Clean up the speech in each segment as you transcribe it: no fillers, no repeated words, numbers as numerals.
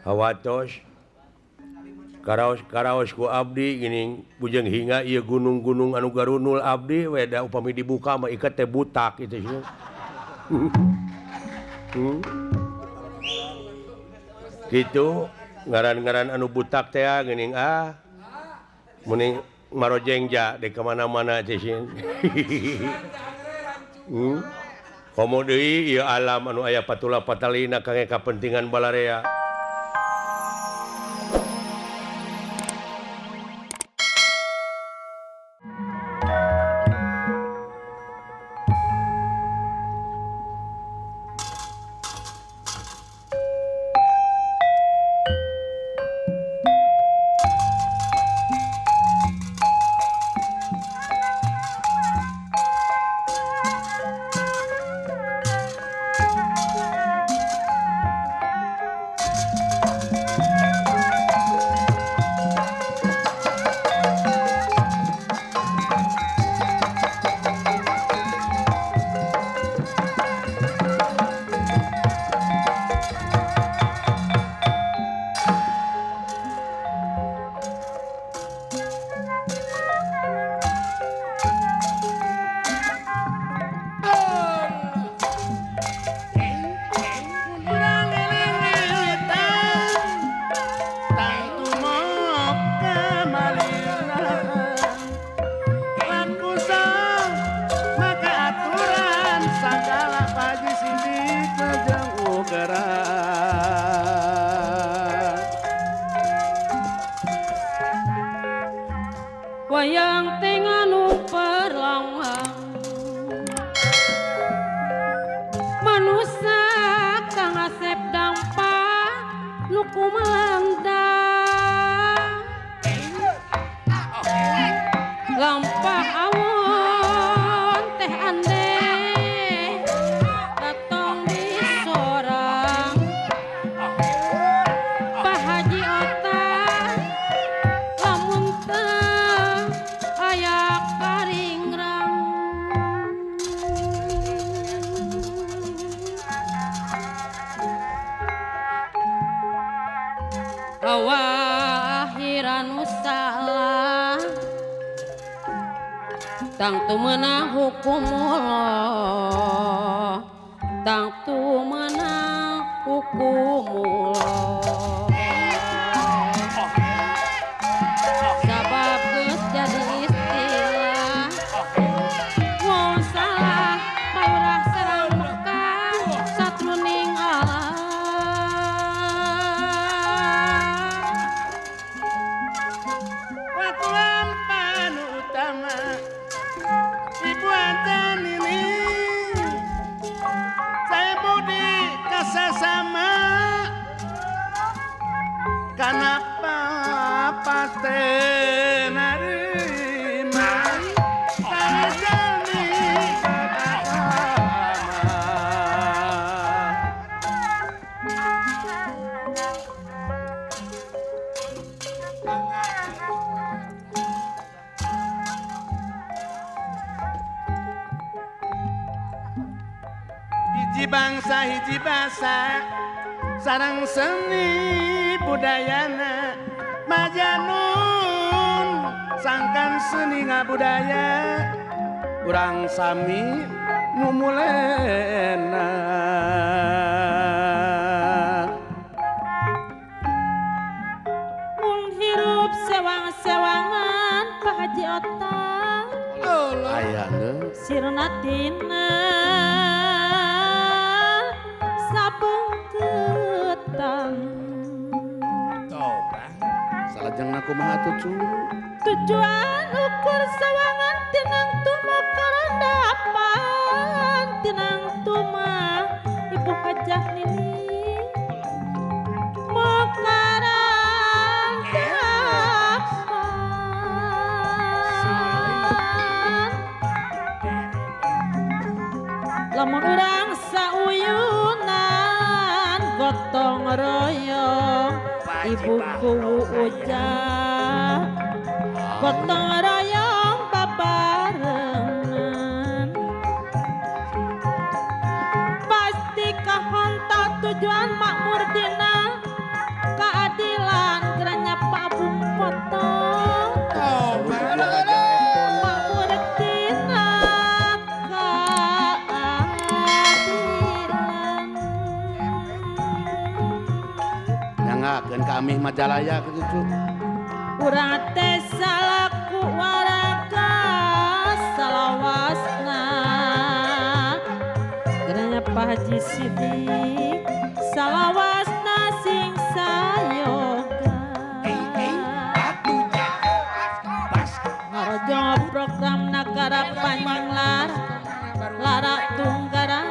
hawatos karaos ku abdi gini bujang hinga ieu gunung-gunung anu garunul abdi weda upami dibuka mah ikat teh butak itu sih. Gitu ngaran-ngaran anu butak teh geuning mending marojengja di kemana-mana teh sih. Komo deui ieu alam anu aya patula patalina kangge kapentingan balarea. Wayang tenganu perlawang manusia kang asep dampak nuku melanda lampah awon teh ande datang di sorang Pak Haji otak lamun teu aya karingrang awahiran salah tang tu meunang hukum Allah tang tu meunang hukum Allah sabab geus jadi istilah mau salah paurah sareng Mekah satruning Allah Watulan panu utama Ibu Anten ini saya budi kasasama kenapa pasti narima karena jani hiji bangsa hiji basa sareng seni budayana majanun sangkan seni ngabudaya urang sami numulena mun hirup sewang-sewangan Pak Haji otak ayana sirna tina sabengketan salajeng aku maha tuju tujuan ukur sawangan tinang tuma karandapan tinang tuma ibu hajah nini makarandapan lamun urang sauyunan gotong royong ibuku ujah gotong royong babarengan pasti kahontak tujuan makmur dina dan kami Majalaya gitu cu. urang teh salaku waraga salawasna gerannya Pak Haji Sidik salawasna sing sayoga ngarajo program nagara panjang lara tunggara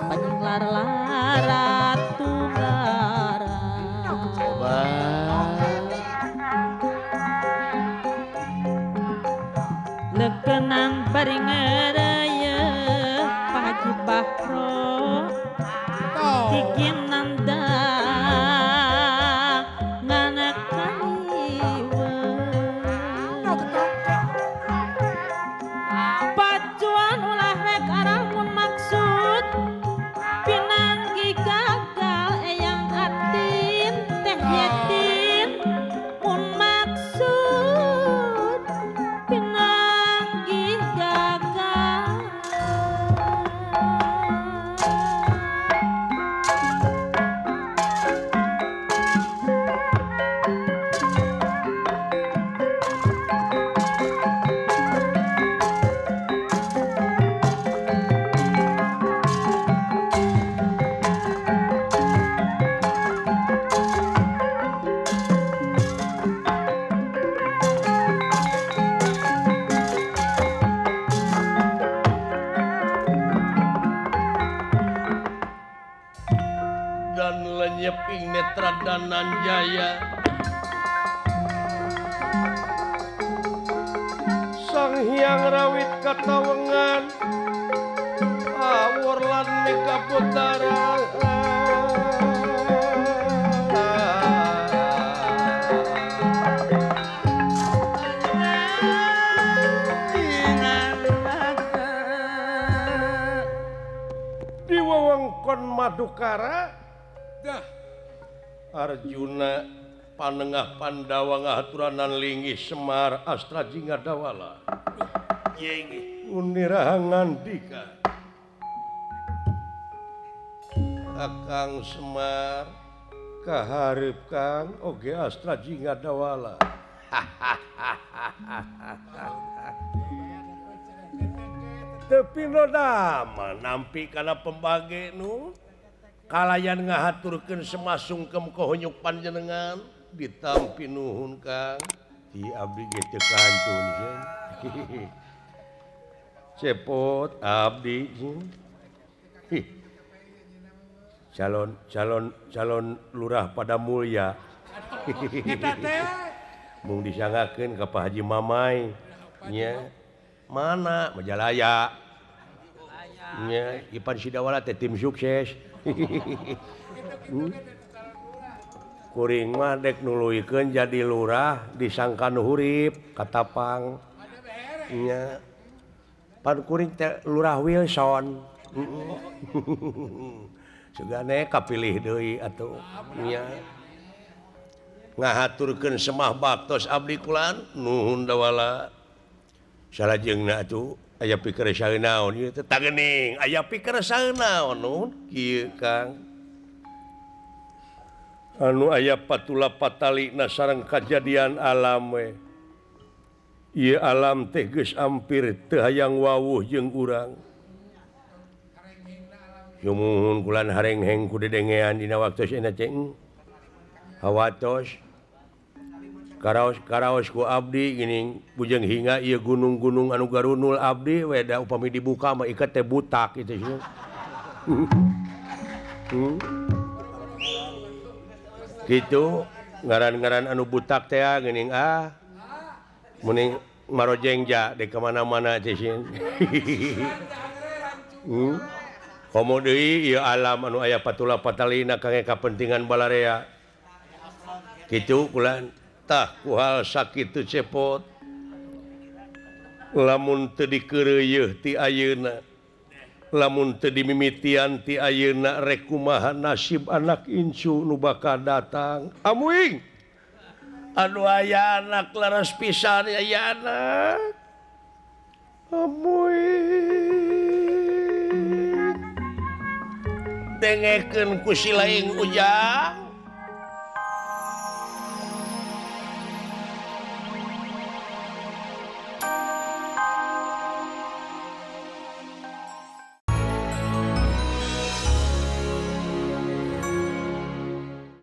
panjang lara tunggara Coba lekenan bari ngeraya Pak Haji Bahro Kiki Nanda nganakaniwe pacuan ulah rek aramun maksud pinanggi gagal eyang atin teh yetin mun maksud pinanggi gagal dan lenyeping netra danan jaya sang hyang rawit katawengan awur lan mega putara di wewengkon Madukara Arjuna panengah Pandawa ngahaturanan linggih Semar Astra Jingga Dawala uniraha ngandika Kakang Semar kaharep Kang oge Astra Jingga Dawala tapi no dama nampi kana pembage nu kalayan ngahaturkeun semasungkem kohonyuk panjenengan ditampi nuhun Kang di abdi ge teu kantun cepot abdi calon lurah pada mulya mung disangakeun ka Pak Haji Mamai nya mana Majalaya nya Ipan Sidawala teh tim sukses kuring mah dek nuluykeun jadi lurah disangkan hurip katapang nya pan kuring teh lurah Wilson sugane kapilih deui atuh nya ngahaturkeun semah baktos abdi kulan nuhun dawala salajengna atuh aya pikeun saeun naon ieu teh tagening aya pikeun saeun naon nuhun kieu Kang anu aya patula patalina sareng kajadian alam we ieu alam teh geus ampir teu hayang wawuh jeung urang sumuhun kulan harengheng ku dedengean dina waktos ena ceng hawatos karaos ku abdi geuning bujang hinga ieu gunung-gunung anu garunul abdi weda upami dibuka mah iket teh butak kitu nya gitu ngaran-ngaran anu butak teh geuning mending marojengja di kemana-mana teh komo deui ieu alam anu aya patula patalina kangge kapentingan balarea kitu kulan tah ku hal sakitu cepot lamun teu dikeureuyeun ti ayeuna lamun teu dimimitian ti ayeuna rek kumaha nasib anak incu nu bakal datang amuing anu aya anak laras pisan aya anak amuing dengeken ku si laing ujang